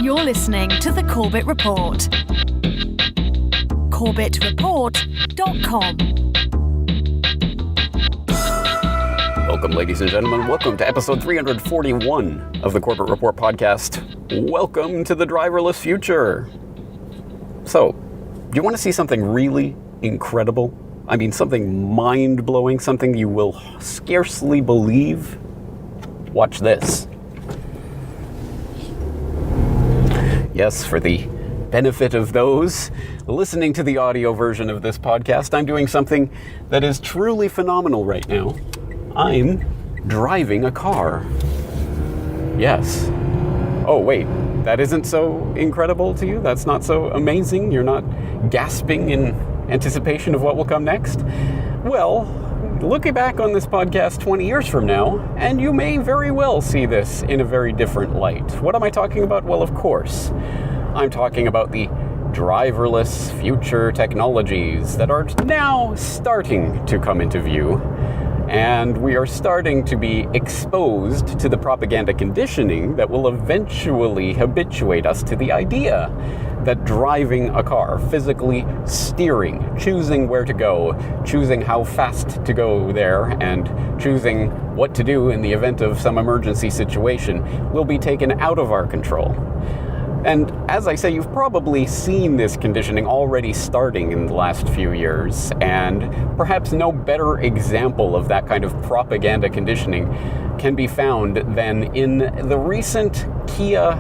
You're listening to the Corbett Report. CorbettReport.com. Welcome, ladies and gentlemen. Welcome to episode 341 of the Corbett Report podcast. Welcome to the driverless future. So, do you want to see something really incredible? I mean, something mind-blowing, something you will scarcely believe? Watch this. Yes, for the benefit of those listening to the audio version of this podcast, I'm doing something that is truly phenomenal right now. I'm driving a car. Yes. Oh, wait, that isn't so incredible to you? That's not so amazing? You're not gasping in anticipation of what will come next? Well, looking back on this podcast 20 years from now, and you may very well see this in a very different light. What am I talking about? Well, of course, I'm talking about the driverless future technologies that are now starting to come into view. And we are starting to be exposed to the propaganda conditioning that will eventually habituate us to the idea that driving a car, physically steering, choosing where to go, choosing how fast to go there, and choosing what to do in the event of some emergency situation will be taken out of our control. And as I say, you've probably seen this conditioning already starting in the last few years, and perhaps no better example of that kind of propaganda conditioning can be found than in the recent Kia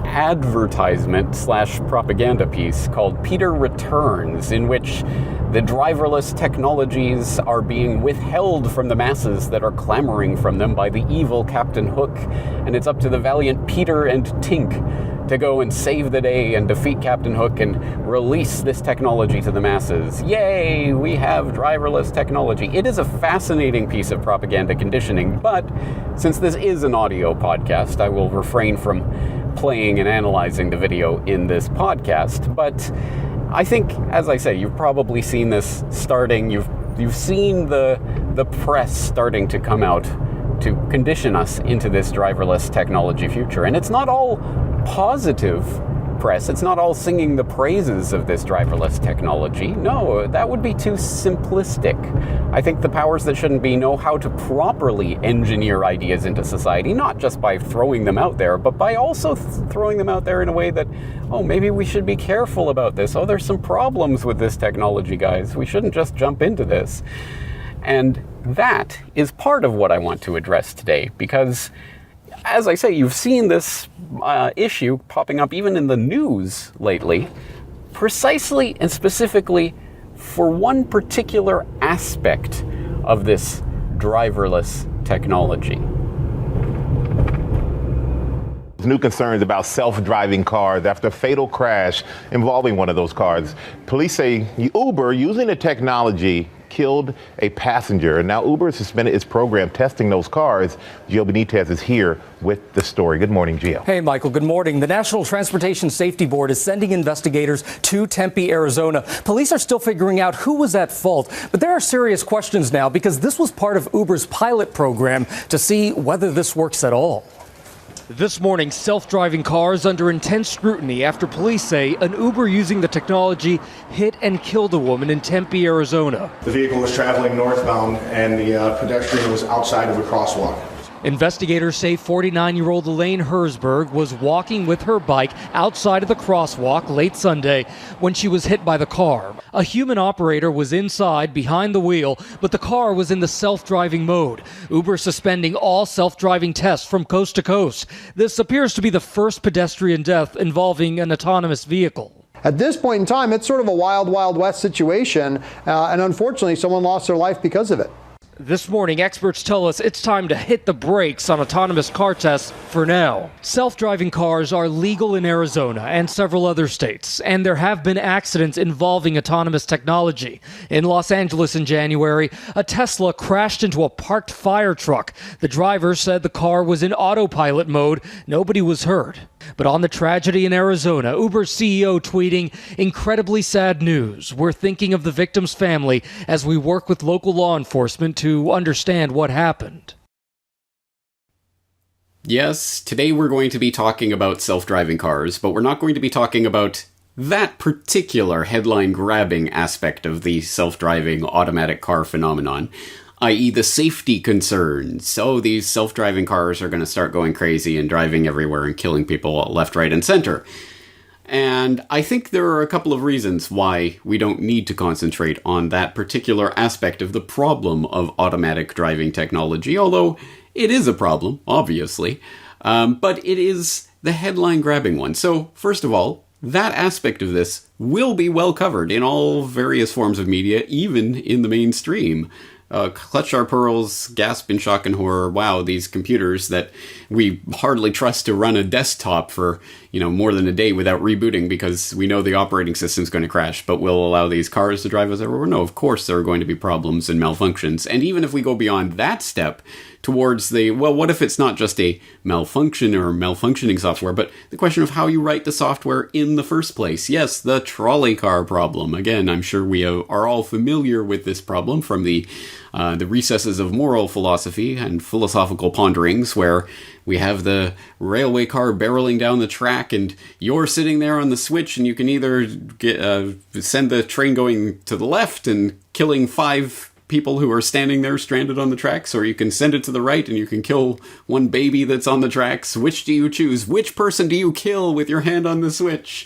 advertisement/propaganda piece called Peter Returns, in which the driverless technologies are being withheld from the masses that are clamoring from them by the evil Captain Hook, and it's up to the valiant Peter and Tink to go and save the day and defeat Captain Hook and release this technology to the masses. Yay, we have driverless technology. It is a fascinating piece of propaganda conditioning, but since this is an audio podcast, I will refrain from playing and analyzing the video in this podcast. But I think, as I say, you've probably seen this starting. You've seen the press starting to come out to condition us into this driverless technology future. And it's not all positive press. It's not all singing the praises of this driverless technology. No, that would be too simplistic. I think the powers that shouldn't be know how to properly engineer ideas into society, not just by throwing them out there, but by also throwing them out there in a way that, oh, maybe we should be careful about this. Oh, there's some problems with this technology, guys. We shouldn't just jump into this. And that is part of what I want to address today, because as I say, you've seen this issue popping up even in the news lately, precisely and specifically for one particular aspect of this driverless technology. New concerns about self-driving cars after a fatal crash involving one of those cars. Police say Uber, using the technology, killed a passenger. And now Uber has suspended its program testing those cars. Gio Benitez is here with the story. Good morning, Gio. Hey, Michael. Good morning. The National Transportation Safety Board is sending investigators to Tempe, Arizona. Police are still figuring out who was at fault, but there are serious questions now because this was part of Uber's pilot program to see whether this works at all. This morning, self-driving cars under intense scrutiny after police say an Uber using the technology hit and killed a woman in Tempe, Arizona. The vehicle was traveling northbound and the pedestrian was outside of a crosswalk. Investigators say 49-year-old Elaine Herzberg was walking with her bike outside of the crosswalk late Sunday when she was hit by the car. A human operator was inside behind the wheel, but the car was in the self-driving mode. Uber suspending all self-driving tests from coast to coast. This appears to be the first pedestrian death involving an autonomous vehicle. At this point in time, it's sort of a wild, wild west situation, and unfortunately, someone lost their life because of it. This morning, experts tell us it's time to hit the brakes on autonomous car tests for now. Self-driving cars are legal in Arizona and several other states, and there have been accidents involving autonomous technology. In Los Angeles in January, a Tesla crashed into a parked fire truck. The driver said the car was in autopilot mode. Nobody was hurt. But on the tragedy in Arizona, Uber's CEO tweeting, "Incredibly sad news. We're thinking of the victim's family as we work with local law enforcement to understand what happened." Yes, today we're going to be talking about self-driving cars, but we're not going to be talking about that particular headline-grabbing aspect of the self-driving automatic car phenomenon, i.e. the safety concerns. So these self-driving cars are going to start going crazy and driving everywhere and killing people left, right, and center. And I think there are a couple of reasons why we don't need to concentrate on that particular aspect of the problem of automatic driving technology, although it is a problem, obviously, but it is the headline-grabbing one. So, first of all, that aspect of this will be well covered in all various forms of media, even in the mainstream. Clutch our pearls, gasp in shock and horror, wow, these computers that we hardly trust to run a desktop for, more than a day without rebooting because we know the operating system's going to crash, but we'll allow these cars to drive us everywhere. No, of course there are going to be problems and malfunctions. And even if we go beyond that step towards what if it's not just a malfunction or malfunctioning software, but the question of how you write the software in the first place. Yes, the trolley car problem. Again, I'm sure we are all familiar with this problem from the recesses of moral philosophy and philosophical ponderings, where we have the railway car barreling down the track and you're sitting there on the switch, and you can either send the train going to the left and killing 5 people who are standing there stranded on the tracks, or you can send it to the right and you can kill one baby that's on the tracks. Which do you choose? Which person do you kill with your hand on the switch?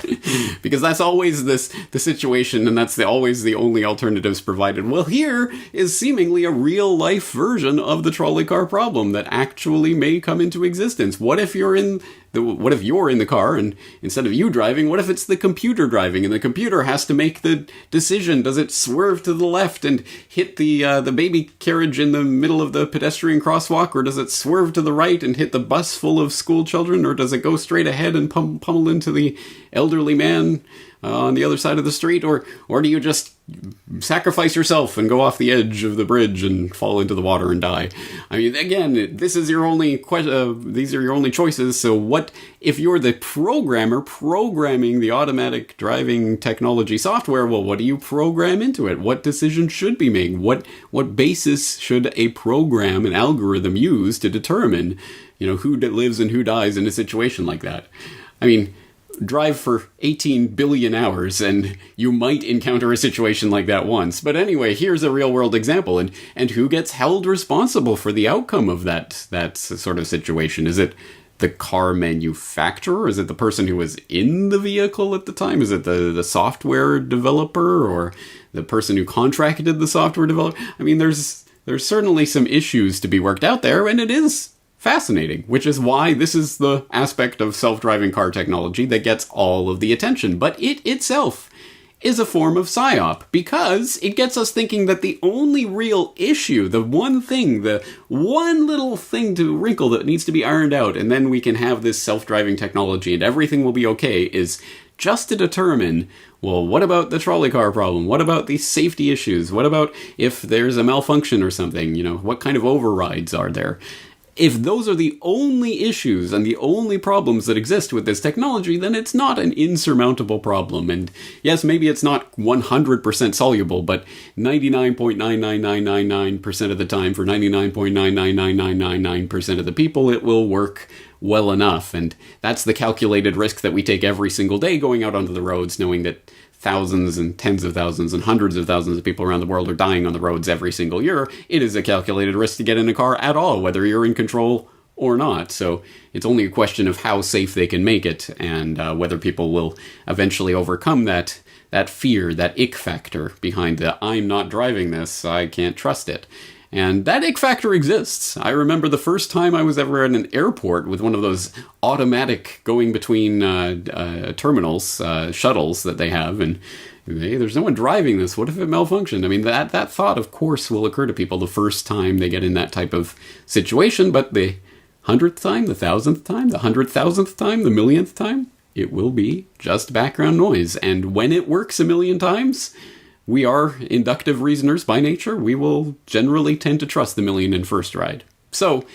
Because that's always the situation, and that's always the only alternatives provided. Well, here is seemingly a real-life version of the trolley car problem that actually may come into existence. What if you're in the car, and instead of you driving, what if it's the computer driving, and the computer has to make the decision? Does it swerve to the left and hit the baby carriage in the middle of the pedestrian crosswalk, or does it swerve to the right and hit the bus full of school children, or does it go straight ahead and pummel into the elderly man on the other side of the street, or do you just sacrifice yourself and go off the edge of the bridge and fall into the water and die? I mean, again, these are your only choices. So what if you're the programmer programming the automatic driving technology software? Well, what do you program into it? What decision should be made? What basis should a program, an algorithm, use to determine, who lives and who dies in a situation like that? I mean, drive for 18 billion hours and you might encounter a situation like that once. But anyway, here's a real world example, and who gets held responsible for the outcome of that sort of situation? Is it the car manufacturer? Is it the person who was in the vehicle at the time? Is it the software developer, or the person who contracted the software developer? I mean, there's certainly some issues to be worked out there, and it is fascinating, which is why this is the aspect of self-driving car technology that gets all of the attention. But it itself is a form of psyop, because it gets us thinking that the only real issue, the one little thing to wrinkle that needs to be ironed out, and then we can have this self-driving technology and everything will be okay, is just to determine, well, what about the trolley car problem? What about the safety issues? What about if there's a malfunction or something? What kind of overrides are there? If those are the only issues and the only problems that exist with this technology, then it's not an insurmountable problem. And yes, maybe it's not 100% soluble, but 99.99999% of the time, for 99.99999% of the people, it will work well enough. And that's the calculated risk that we take every single day going out onto the roads, knowing that thousands and tens of thousands and hundreds of thousands of people around the world are dying on the roads every single year. It is a calculated risk to get in a car at all, whether you're in control or not. So it's only a question of how safe they can make it, and whether people will eventually overcome that fear, that ick factor behind the I'm not driving this, I can't trust it. And that ick factor exists. I remember the first time I was ever at an airport with one of those automatic going between terminals, shuttles that they have, and hey, there's no one driving this. What if it malfunctioned? I mean, that thought, of course, will occur to people the first time they get in that type of situation, but the 100th time, the 1,000th time, the 100,000th time, the millionth time, it will be just background noise. And when it works a million times, we are inductive reasoners by nature. We will generally tend to trust the million and first ride. So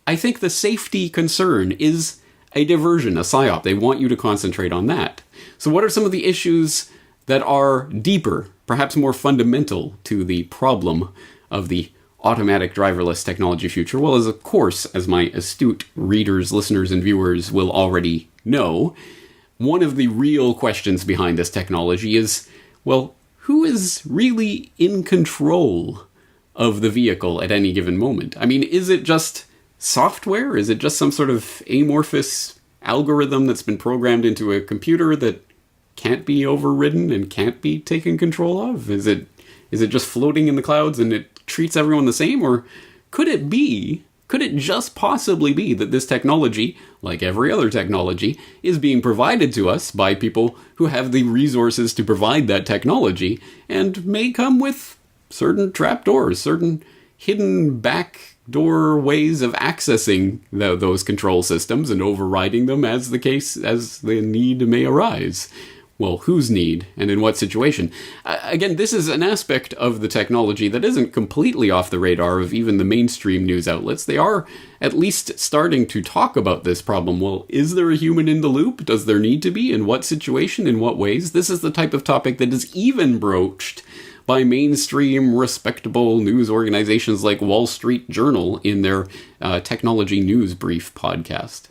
I think the safety concern is a diversion, a psyop. They want you to concentrate on that. So what are some of the issues that are deeper, perhaps more fundamental to the problem of the automatic driverless technology future? Well, as of course, as my astute readers, listeners, and viewers will already know, one of the real questions behind this technology is, well, who is really in control of the vehicle at any given moment? I mean, is it just software? Is it just some sort of amorphous algorithm that's been programmed into a computer that can't be overridden and can't be taken control of? Is it just floating in the clouds and it treats everyone the same? Or could it just possibly be that this technology, like every other technology, is being provided to us by people who have the resources to provide that technology and may come with certain trapdoors, certain hidden backdoor ways of accessing those control systems and overriding them as the need may arise? Well, whose need and in what situation? Again, this is an aspect of the technology that isn't completely off the radar of even the mainstream news outlets. They are at least starting to talk about this problem. Well, is there a human in the loop? Does there need to be? In what situation? In what ways? This is the type of topic that is even broached by mainstream, respectable news organizations like Wall Street Journal in their Technology News Brief podcast.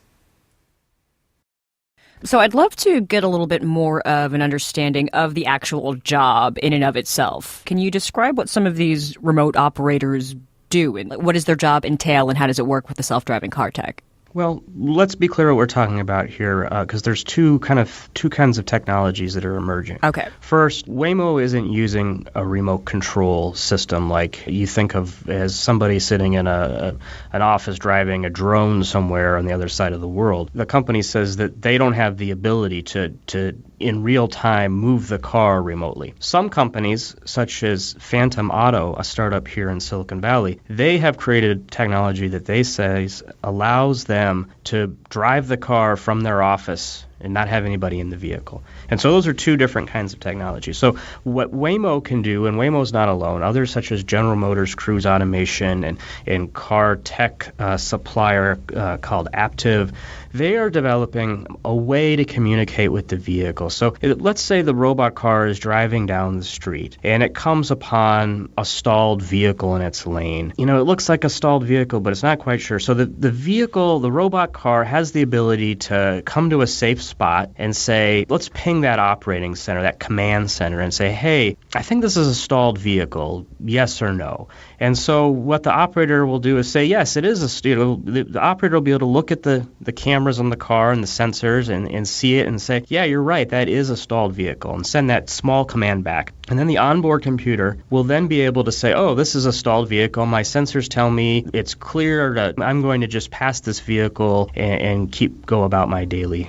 So I'd love to get a little bit more of an understanding of the actual job in and of itself. Can you describe what some of these remote operators do, and what does their job entail, and how does it work with the self-driving car tech? Well, let's be clear what we're talking about here, because there's two kinds of technologies that are emerging. Okay. First, Waymo isn't using a remote control system like you think of as somebody sitting in an office driving a drone somewhere on the other side of the world. The company says that they don't have the ability to in real time move the car remotely. Some companies, such as Phantom Auto, a startup here in Silicon Valley, they have created technology that they say allows them to drive the car from their office and not have anybody in the vehicle. And so those are two different kinds of technology. So what Waymo can do, and Waymo's not alone, others such as General Motors Cruise Automation and car tech supplier called Aptiv, they are developing a way to communicate with the vehicle. So let's say the robot car is driving down the street and it comes upon a stalled vehicle in its lane. You know, it looks like a stalled vehicle, but it's not quite sure. So the robot car has the ability to come to a safe spot and say, let's ping that operating center, that command center, and say, hey, I think this is a stalled vehicle, yes or no. And so what the operator will do is say, yes, it is the operator will be able to look at the cameras on the car and the sensors and see it and say, yeah, you're right, that is a stalled vehicle, and send that small command back. And then the onboard computer will then be able to say, oh, this is a stalled vehicle. My sensors tell me it's clear. I'm going to just pass this vehicle and go about my daily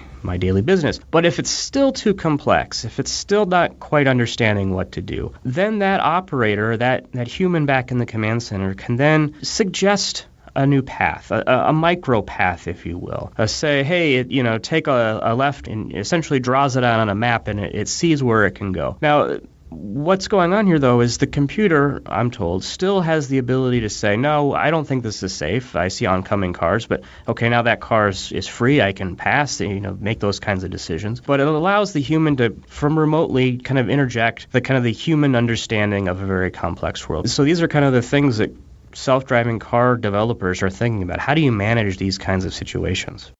business. But if it's still too complex, if it's still not quite understanding what to do, then that operator, that human back in the command center, can then suggest a new path, a micro path, if you will. Say, hey, take a left, and essentially draws it out on a map, and it sees where it can go. Now, what's going on here, though, is the computer, I'm told, still has the ability to say, no, I don't think this is safe. I see oncoming cars, but okay, now that car is free. I can pass, make those kinds of decisions. But it allows the human to, from remotely, kind of interject the human understanding of a very complex world. So these are kind of the things that self-driving car developers are thinking about. How do you manage these kinds of situations?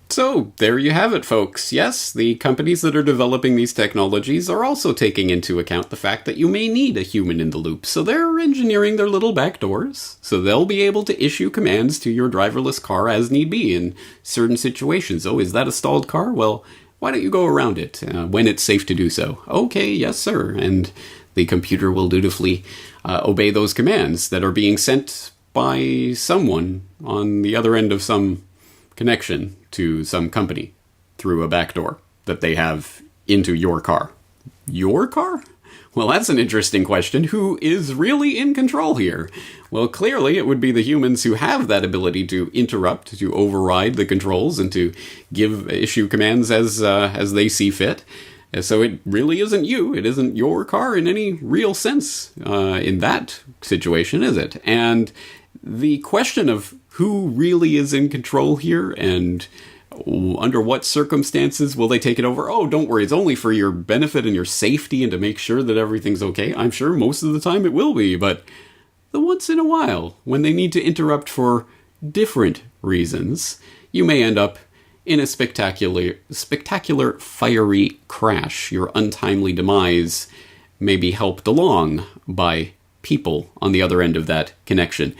So, there you have it, folks. Yes, the companies that are developing these technologies are also taking into account the fact that you may need a human in the loop. So they're engineering their little back doors, so they'll be able to issue commands to your driverless car as need be in certain situations. Oh, is that a stalled car? Well, why don't you go around it when it's safe to do so? Okay, yes, sir. And the computer will dutifully obey those commands that are being sent by someone on the other end of some connection to some company through a backdoor that they have into your car. Your car? Well, that's an interesting question. Who is really in control here? Well, clearly it would be the humans who have that ability to interrupt, to override the controls, and to issue commands as they see fit. So it really isn't you. It isn't your car in any real sense in that situation, is it? And the question of who really is in control here and Under what circumstances will they take it over? Oh, don't worry, it's only for your benefit and your safety and to make sure that everything's okay. I'm sure most of the time it will be, but the once in a while, when they need to interrupt for different reasons, you may end up in a spectacular fiery crash. Your untimely demise may be helped along by people on the other end of that connection.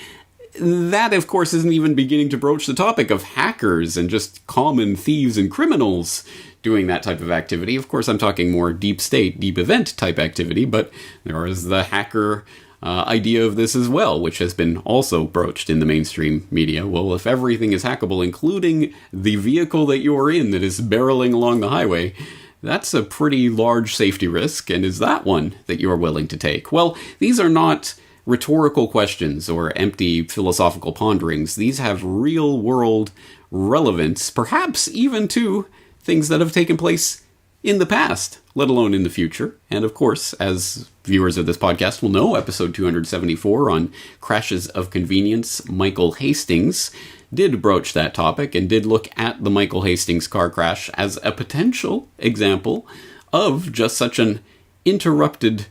That, of course, isn't even beginning to broach the topic of hackers and just common thieves and criminals doing that type of activity. Of course, I'm talking more deep state, deep event type activity, but there is the hacker idea of this as well, which has been also broached in the mainstream media. Well, if everything is hackable, including the vehicle that you're in that is barreling along the highway, that's a pretty large safety risk, and is that one that you're willing to take? Well, these are not rhetorical questions or empty philosophical ponderings. These have real-world relevance, perhaps even to things that have taken place in the past, let alone in the future. And of course, as viewers of this podcast will know, episode 274 on crashes of convenience, Michael Hastings did broach that topic and did look at the Michael Hastings car crash as a potential example of just such an interrupted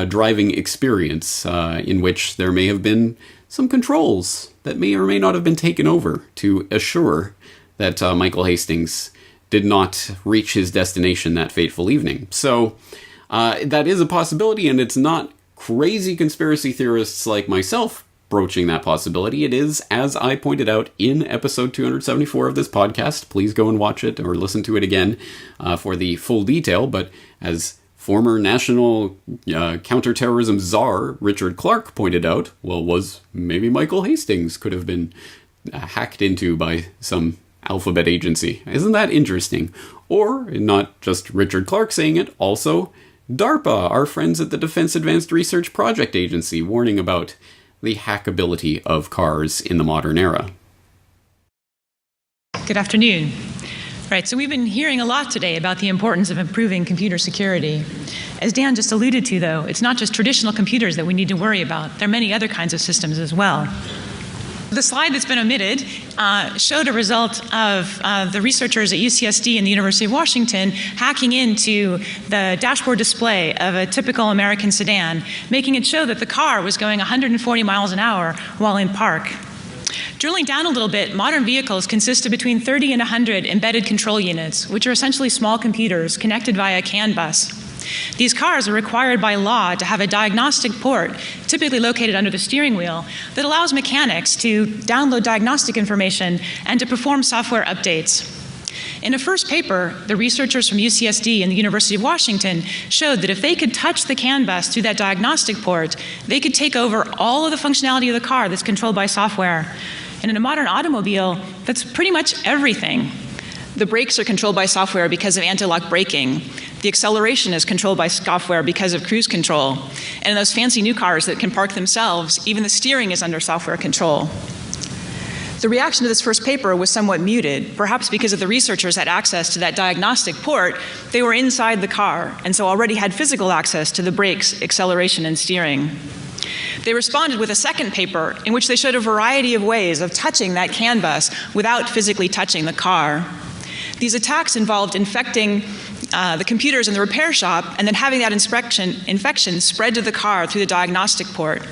driving experience in which there may have been some controls that may or may not have been taken over to assure that Michael Hastings did not reach his destination that fateful evening. So that is a possibility, and it's not crazy conspiracy theorists like myself broaching that possibility. It is, as I pointed out in episode 274 of this podcast. Please go and watch it or listen to it again for the full detail. But as former national counterterrorism czar Richard Clarke pointed out, well, was maybe Michael Hastings could have been hacked into by some alphabet agency. Isn't that interesting? Or, not just Richard Clarke saying it, also DARPA, our friends at the Defense Advanced Research Project Agency, warning about the hackability of cars in the modern era. Good afternoon. Right, so we've been hearing a lot today about the importance of improving computer security. As Dan just alluded to, though, it's not just traditional computers that we need to worry about. There are many other kinds of systems as well. The slide that's been omitted showed a result of the researchers at UCSD and the University of Washington hacking into the dashboard display of a typical American sedan, making it show that the car was going 140 miles an hour while in park. Drilling down a little bit, modern vehicles consist of between 30 and 100 embedded control units, which are essentially small computers connected via CAN bus. These cars are required by law to have a diagnostic port, typically located under the steering wheel, that allows mechanics to download diagnostic information and to perform software updates. In a first paper, the researchers from UCSD and the University of Washington showed that if they could touch the CAN bus through that diagnostic port, they could take over all of the functionality of the car that's controlled by software. And in a modern automobile, that's pretty much everything. The brakes are controlled by software because of anti-lock braking. The acceleration is controlled by software because of cruise control. And in those fancy new cars that can park themselves, even the steering is under software control. The reaction to this first paper was somewhat muted, perhaps because if the researchers had access to that diagnostic port, they were inside the car, and so already had physical access to the brakes, acceleration, and steering. They responded with a second paper in which they showed a variety of ways of touching that CAN bus without physically touching the car. These attacks involved infecting the computers in the repair shop and then having that infection spread to the car through the diagnostic port,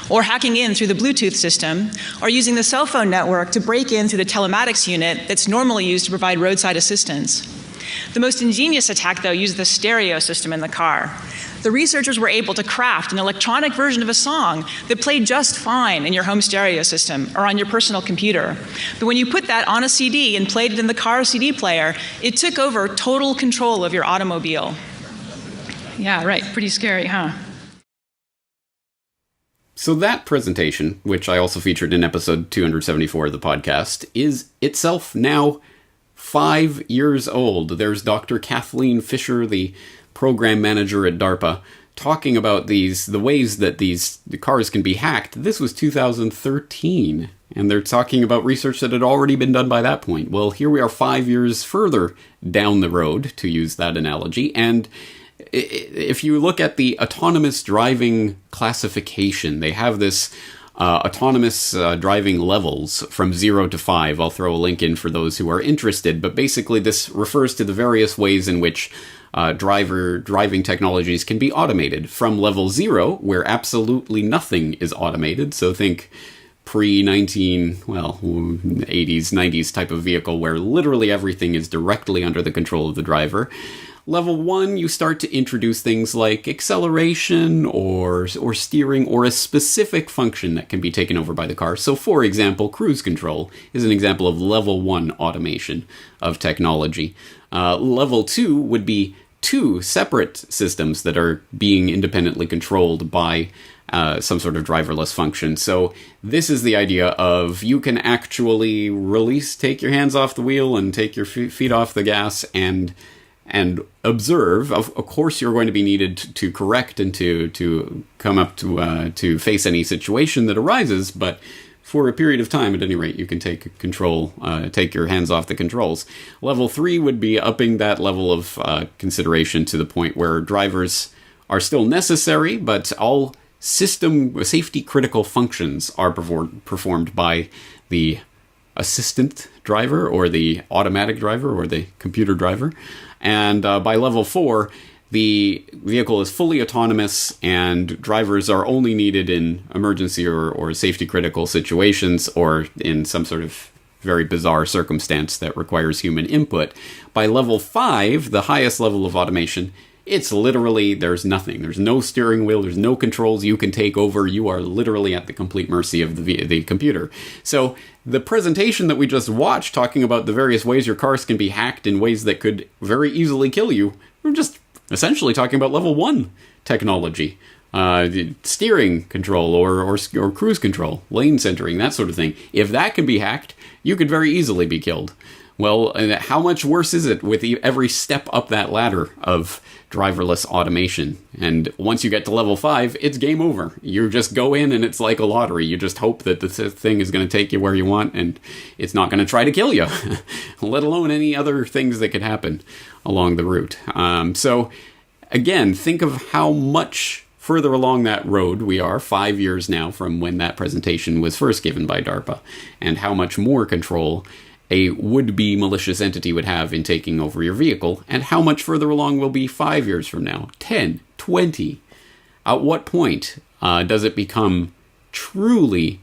or hacking in through the Bluetooth system, or using the cell phone network to break in through the telematics unit that's normally used to provide roadside assistance. The most ingenious attack, though, used the stereo system in the car. The researchers were able to craft an electronic version of a song that played just fine in your home stereo system or on your personal computer. But when you put that on a CD and played it in the car CD player, it took over total control of your automobile. Yeah, right, pretty scary, huh? So that presentation, which I also featured in episode 274 of the podcast, is itself now 5 years old. There's Dr. Kathleen Fisher, the program manager at DARPA, talking about the ways that the cars can be hacked. This was 2013, and they're talking about research that had already been done by that point. Well, here we are 5 years further down the road, to use that analogy, and if you look at the autonomous driving classification, they have this autonomous driving levels from 0 to 5. I'll throw a link in for those who are interested, but basically this refers to the various ways in which driving technologies can be automated. From level 0, where absolutely nothing is automated, so think pre-80s, 90s type of vehicle where literally everything is directly under the control of the driver. Level 1, you start to introduce things like acceleration or steering or a specific function that can be taken over by the car. So, for example, cruise control is an example of level 1 automation of technology. Level 2 would be 2 separate systems that are being independently controlled by some sort of driverless function. So this is the idea of you can actually take your hands off the wheel and take your feet off the gas and observe. Of course, you're going to be needed to correct and to come up to face any situation that arises, but for a period of time, at any rate, you can take your hands off the controls. Level 3 would be upping that level of consideration to the point where drivers are still necessary, but all system safety critical functions are performed by the assistant driver or the automatic driver or the computer driver. And by level 4, the vehicle is fully autonomous and drivers are only needed in emergency or safety critical situations or in some sort of very bizarre circumstance that requires human input. By level 5, the highest level of automation, it's literally, there's nothing. There's no steering wheel. There's no controls you can take over. You are literally at the complete mercy of the computer. So the presentation that we just watched talking about the various ways your cars can be hacked in ways that could very easily kill you, we're just essentially talking about level 1 technology. Steering control or cruise control, lane centering, that sort of thing. If that can be hacked, you could very easily be killed. Well, how much worse is it with every step up that ladder of driverless automation? And once you get to level 5, it's game over. You just go in and it's like a lottery. You just hope that the thing is going to take you where you want and it's not going to try to kill you, let alone any other things that could happen along the route. So again, think of how much further along that road we are, 5 years now from when that presentation was first given by DARPA, and how much more control a would-be malicious entity would have in taking over your vehicle, and how much further along we'll be 5 years from now, 10, 20. At what point does it become truly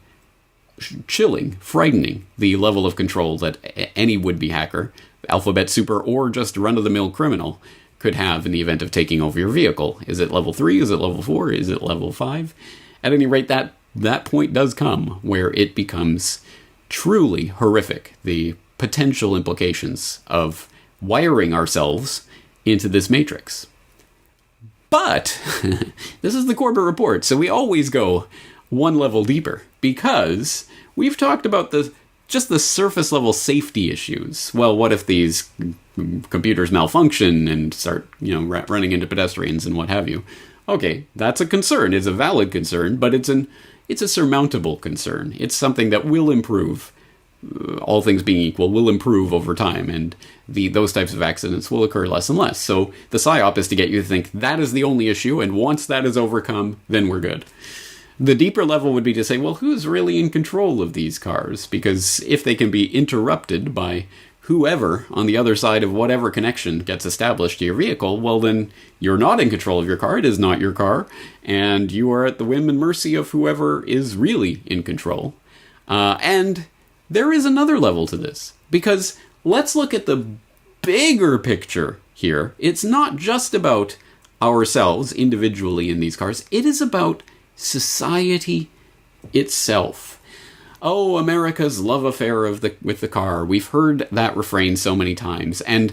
chilling, frightening, the level of control that any would-be hacker, alphabet super, or just run-of-the-mill criminal could have in the event of taking over your vehicle? Is it level 3? Is it level 4? Is it level 5? At any rate, that point does come where it becomes truly horrific, the potential implications of wiring ourselves into this matrix. But this is the Corbett Report, so we always go one level deeper, because we've talked about just the surface level safety issues. Well, what if these computers malfunction and start, running into pedestrians and what have you? Okay, that's a concern. It's a valid concern, but it's a surmountable concern. It's something that will improve, all things being equal, will improve over time, and those types of accidents will occur less and less. So the psyop is to get you to think that is the only issue, and once that is overcome, then we're good. The deeper level would be to say, well, who's really in control of these cars? Because if they can be interrupted by whoever on the other side of whatever connection gets established to your vehicle, well, then you're not in control of your car. It is not your car. And you are at the whim and mercy of whoever is really in control. And there is another level to this, because let's look at the bigger picture here. It's not just about ourselves individually in these cars. It is about society itself. Oh, America's love affair with the car. We've heard that refrain so many times, and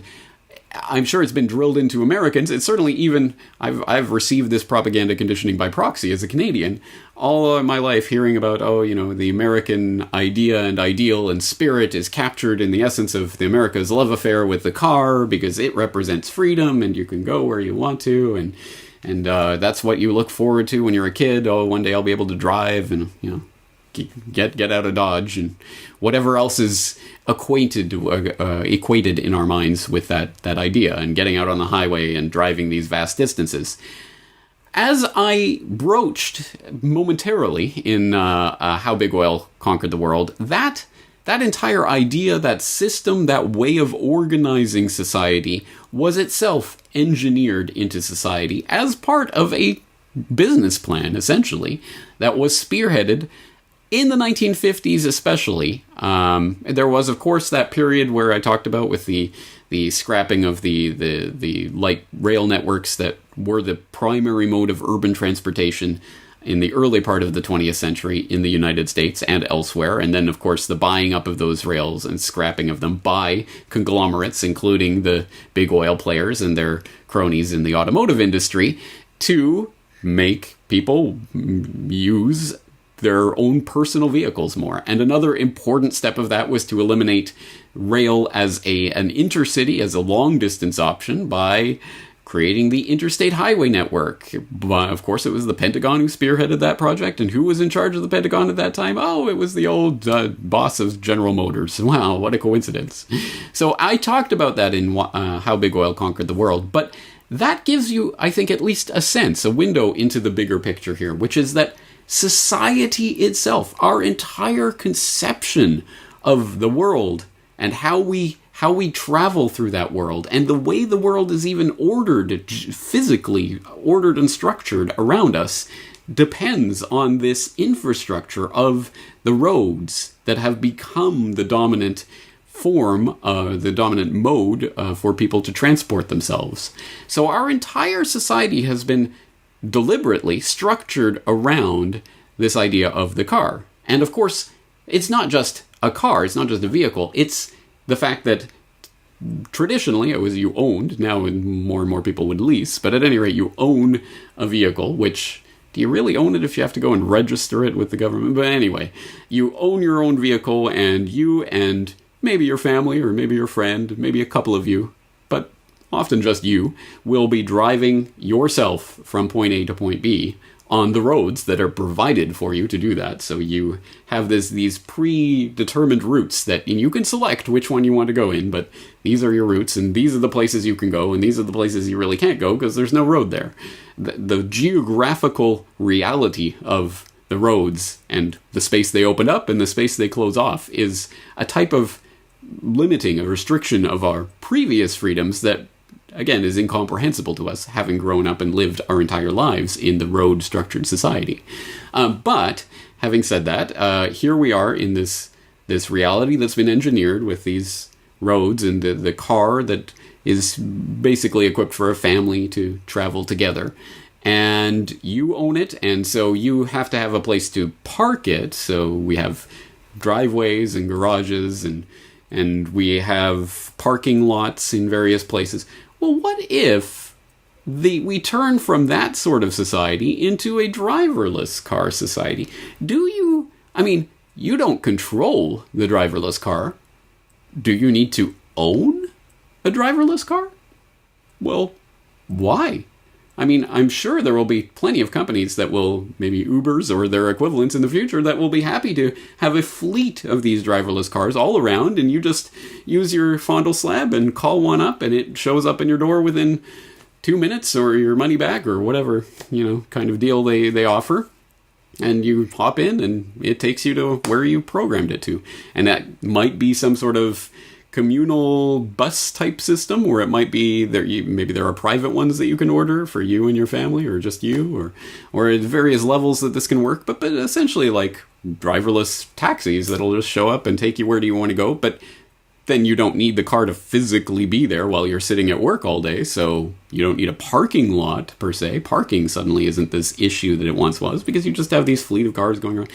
I'm sure it's been drilled into Americans. It's certainly even, I've received this propaganda conditioning by proxy as a Canadian all my life, hearing about, the American idea and ideal and spirit is captured in the essence of the America's love affair with the car, because it represents freedom and you can go where you want to, and that's what you look forward to when you're a kid. Oh, one day I'll be able to drive and, get out of Dodge, and whatever else is equated in our minds with that idea, and getting out on the highway and driving these vast distances. as I broached momentarily in How Big Oil Conquered the World, that entire idea, that system, that way of organizing society was itself engineered into society as part of a business plan, essentially, that was spearheaded in the 1950s especially. There was, of course, that period where I talked about with the scrapping of the light rail networks that were the primary mode of urban transportation in the early part of the 20th century in the United States and elsewhere. And then, of course, the buying up of those rails and scrapping of them by conglomerates, including the big oil players and their cronies in the automotive industry, to make people use their own personal vehicles more. And another important step of that was to eliminate rail as an intercity, as a long-distance option, by creating the interstate highway network. But of course, it was the Pentagon who spearheaded that project. And who was in charge of the Pentagon at that time? Oh, it was the old boss of General Motors. Wow, what a coincidence. So I talked about that in How Big Oil Conquered the World. But that gives you, I think, at least a sense, a window into the bigger picture here, which is that society itself, our entire conception of the world and how we travel through that world, and the way the world is even ordered, physically ordered and structured around us, depends on this infrastructure of the roads that have become the dominant form, the dominant mode for people to transport themselves. So our entire society has been deliberately structured around this idea of the car. And of course, it's not just a car, it's not just a vehicle, it's the fact that traditionally it was you owned, now more and more people would lease, but at any rate you own a vehicle, which, do you really own it if you have to go and register it with the government? But anyway, you own your own vehicle, and you and maybe your family or maybe your friend, maybe a couple of you, but often just you, will be driving yourself from point A to point B on the roads that are provided for you to do that. So you have these predetermined routes that you can select which one you want to go in, but these are your routes, and these are the places you can go, and these are the places you really can't go because there's no road there. The geographical reality of the roads and the space they open up and the space they close off is a type of limiting, a restriction of our previous freedoms that, again, is incomprehensible to us, having grown up and lived our entire lives in the road-structured society. But, having said that, here we are in this reality that's been engineered with these roads and the car that is basically equipped for a family to travel together. And you own it, and so you have to have a place to park it. So we have driveways and garages, and we have parking lots in various places. Well, what if we turn from that sort of society into a driverless car society? You don't control the driverless car. Do you need to own a driverless car? Well, why? I mean, I'm sure there will be plenty of companies that will, maybe Ubers or their equivalents in the future, that will be happy to have a fleet of these driverless cars all around, and you just use your fondle slab and call one up, and it shows up in your door within 2 minutes, or your money back, or whatever, kind of deal they offer. And you hop in, and it takes you to where you programmed it to. And that might be some sort of communal bus type system, or it might be maybe there are private ones that you can order for you and your family, or just you, or at various levels that this can work, but essentially like driverless taxis that'll just show up and take you where do you want to go. But then you don't need the car to physically be there while you're sitting at work all day, so you don't need a parking lot per se. Parking suddenly isn't this issue that it once was, because you just have these fleet of cars going around.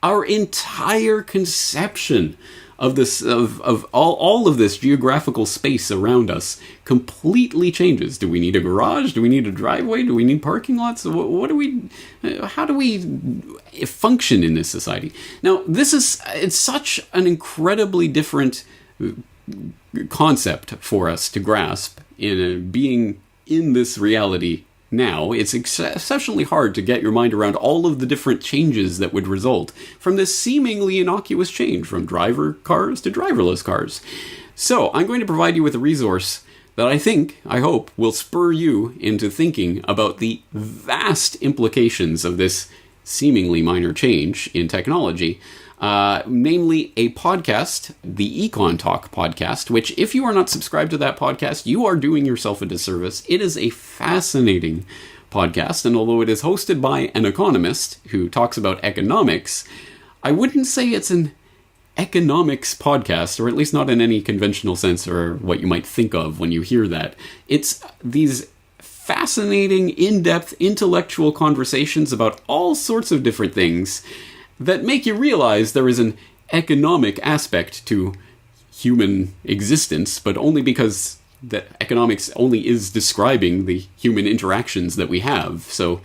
Our entire conception of this, of all of this geographical space around us completely changes. Do we need a garage? Do we need a driveway? Do we need parking lots? How do we function in this society? Now, it's such an incredibly different concept for us to grasp in being in this reality now. It's exceptionally hard to get your mind around all of the different changes that would result from this seemingly innocuous change from driver cars to driverless cars. So I'm going to provide you with a resource that I hope, will spur you into thinking about the vast implications of this seemingly minor change in technology. Namely a podcast, the Econ Talk podcast, which if you are not subscribed to that podcast, you are doing yourself a disservice. It is a fascinating podcast, and although it is hosted by an economist who talks about economics, I wouldn't say it's an economics podcast, or at least not in any conventional sense or what you might think of when you hear that. It's these fascinating, in-depth, intellectual conversations about all sorts of different things that make you realize there is an economic aspect to human existence, but only because that economics only is describing the human interactions that we have. So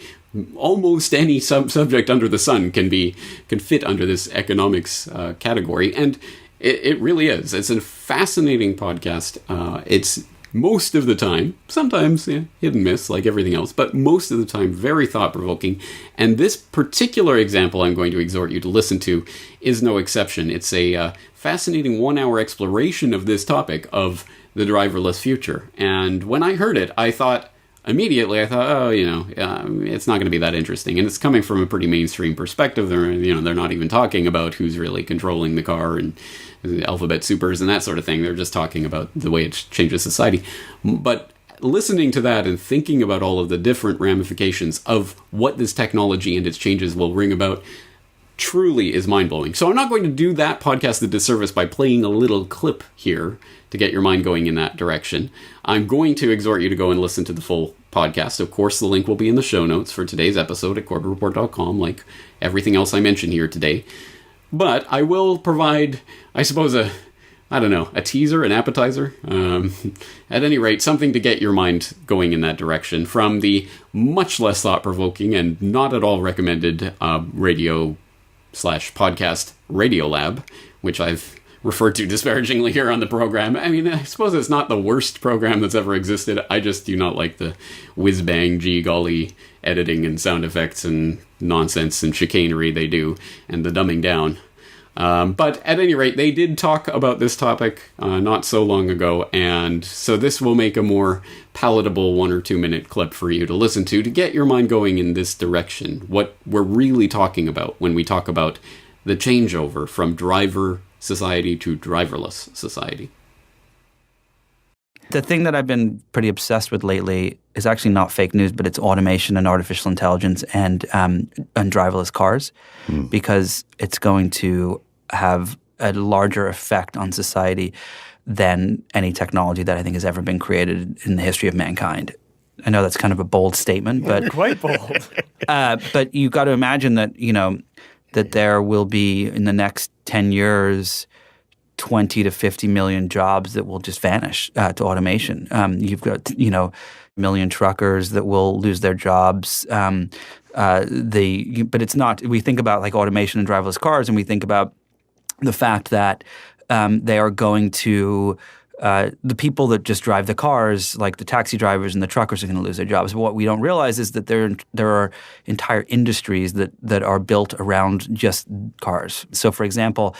almost any subject under the sun can fit under this economics category, and it really is. It's a fascinating podcast. It's most of the time, sometimes hit and miss like everything else, but most of the time very thought-provoking. And this particular example I'm going to exhort you to listen to is no exception. It's a fascinating 1-hour exploration of this topic of the driverless future. And when I heard it, I thought, oh, it's not going to be that interesting. And it's coming from a pretty mainstream perspective. They're not even talking about who's really controlling the car and alphabet supers and that sort of thing. They're just talking about the way it changes society. But listening to that and thinking about all of the different ramifications of what this technology and its changes will bring about truly is mind-blowing. So I'm not going to do that podcast a disservice by playing a little clip here to get your mind going in that direction. I'm going to exhort you to go and listen to the full podcast. Of course, the link will be in the show notes for today's episode at CorbettReport.com, like everything else I mentioned here today. But I will provide, I suppose, a teaser, an appetizer. At any rate, something to get your mind going in that direction from the much less thought-provoking and not at all recommended radio/podcast Radiolab, which I've referred to disparagingly here on the program. I mean, I suppose it's not the worst program that's ever existed. I just do not like the whiz-bang, gee-golly editing and sound effects and nonsense and chicanery they do, and the dumbing down. But at any rate, they did talk about this topic not so long ago, and so this will make a more palatable 1 or 2 minute clip for you to listen to get your mind going in this direction. What we're really talking about when we talk about the changeover from driver society to driverless society. The thing that I've been pretty obsessed with lately is actually not fake news, but it's automation and artificial intelligence and driverless cars, because it's going to have a larger effect on society than any technology that I think has ever been created in the history of mankind. I know that's kind of a bold statement, but quite bold. But you got to imagine that that there will be in the next 10 years 20 to 50 million jobs that will just vanish to automation. You've got, a million truckers that will lose their jobs. But it's not. We think about like automation and driverless cars, and we think about the fact that they are going to the people that just drive the cars, like the taxi drivers and the truckers, are going to lose their jobs. But what we don't realize is that there are entire industries that are built around just cars. So, for example,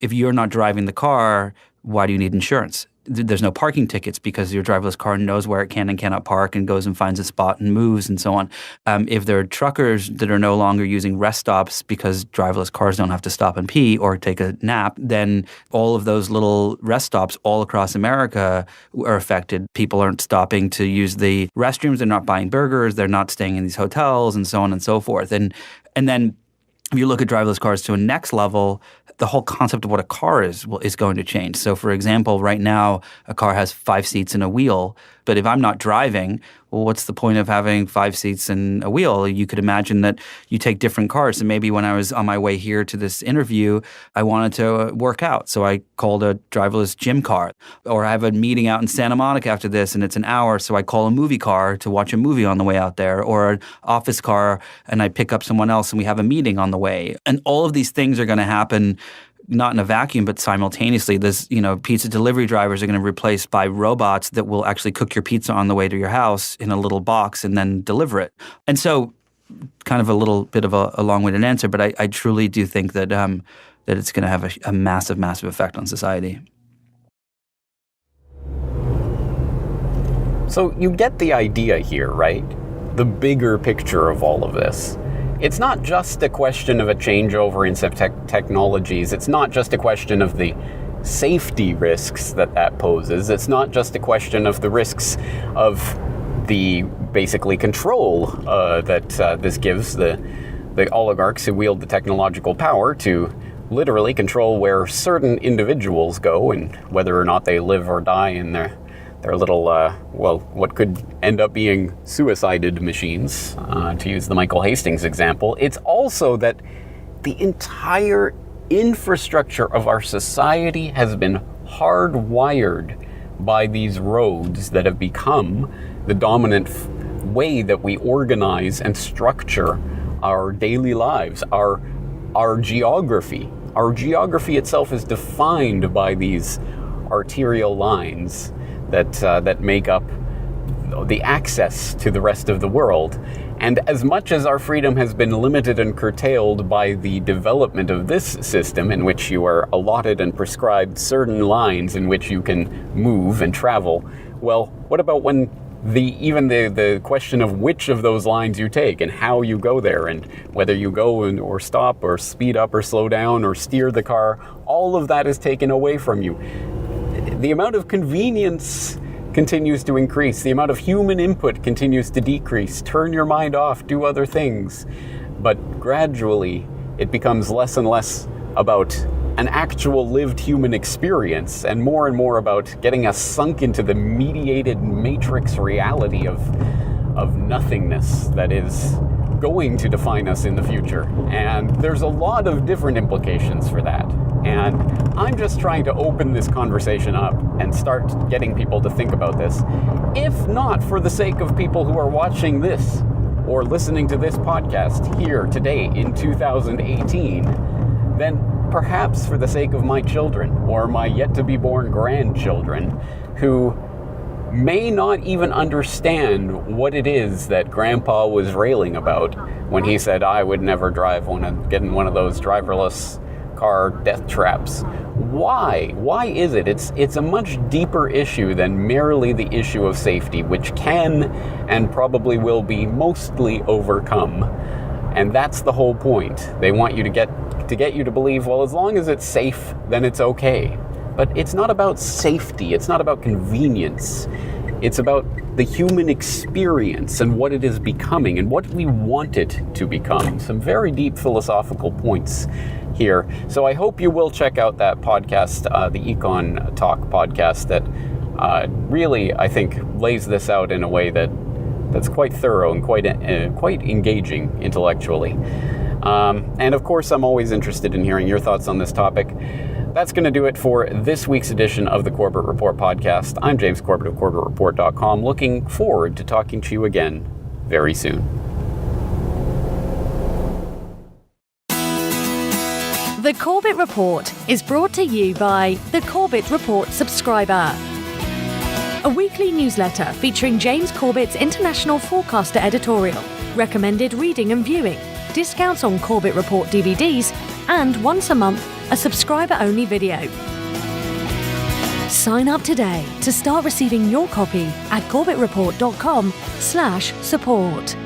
if you're not driving the car, why do you need insurance? There's no parking tickets because your driverless car knows where it can and cannot park and goes and finds a spot and moves and so on. If there are truckers that are no longer using rest stops because driverless cars don't have to stop and pee or take a nap, then all of those little rest stops all across America are affected. People aren't stopping to use the restrooms. They're not buying burgers. They're not staying in these hotels and so on and so forth. And then if you look at driverless cars to a next level, the whole concept of what a car is going to change. So, for example, right now, a car has 5 seats and a wheel. But if I'm not driving, well, what's the point of having 5 seats and a wheel? You could imagine that you take different cars. So maybe when I was on my way here to this interview, I wanted to work out. So I called a driverless gym car. Or I have a meeting out in Santa Monica after this, and it's an hour. So I call a movie car to watch a movie on the way out there. Or an office car, and I pick up someone else, and we have a meeting on the way. And all of these things are going to happen not in a vacuum, but simultaneously. There's, pizza delivery drivers are going to be replaced by robots that will actually cook your pizza on the way to your house in a little box and then deliver it. And so, kind of a little bit of a long-winded answer, but I truly do think that it's going to have a massive, massive effect on society. So you get the idea here, right? The bigger picture of all of this. It's not just a question of a changeover in some technologies. It's not just a question of the safety risks that poses. It's not just a question of the risks of the basically control that this gives the oligarchs who wield the technological power to literally control where certain individuals go and whether or not they live or die in their little, what could end up being suicided machines, to use the Michael Hastings example. It's also that the entire infrastructure of our society has been hardwired by these roads that have become the dominant way that we organize and structure our daily lives, our geography. Our geography itself is defined by these arterial lines that make up the access to the rest of the world. And as much as our freedom has been limited and curtailed by the development of this system, in which you are allotted and prescribed certain lines in which you can move and travel, well, what about when even the question of which of those lines you take and how you go there and whether you go or stop or speed up or slow down or steer the car, all of that is taken away from you. The amount of convenience continues to increase. The amount of human input continues to decrease. Turn your mind off, do other things. But gradually, it becomes less and less about an actual lived human experience and more about getting us sunk into the mediated matrix reality of nothingness that is going to define us in the future. And there's a lot of different implications for that. And I'm just trying to open this conversation up and start getting people to think about this. If not for the sake of people who are watching this or listening to this podcast here today in 2018, then perhaps for the sake of my children or my yet-to-be-born grandchildren who may not even understand what it is that Grandpa was railing about when he said, I would never get in one of those driverless car death traps. Why? Why is it? It's a much deeper issue than merely the issue of safety, which can and probably will be mostly overcome. And that's the whole point. They want you to get you to believe, well, as long as it's safe, then it's okay. But it's not about safety. It's not about convenience. It's about the human experience and what it is becoming and what we want it to become. Some very deep philosophical points here. So I hope you will check out that podcast, the Econ Talk podcast, that really, I think, lays this out in a way that's quite thorough and quite engaging intellectually. And of course, I'm always interested in hearing your thoughts on this topic. That's going to do it for this week's edition of the Corbett Report podcast. I'm James Corbett of CorbettReport.com, looking forward to talking to you again very soon. The Corbett Report is brought to you by the Corbett Report subscriber, a weekly newsletter featuring James Corbett's International Forecaster editorial, recommended reading and viewing, discounts on Corbett Report DVDs, and once a month, a subscriber-only video. Sign up today to start receiving your copy at CorbettReport.com/support.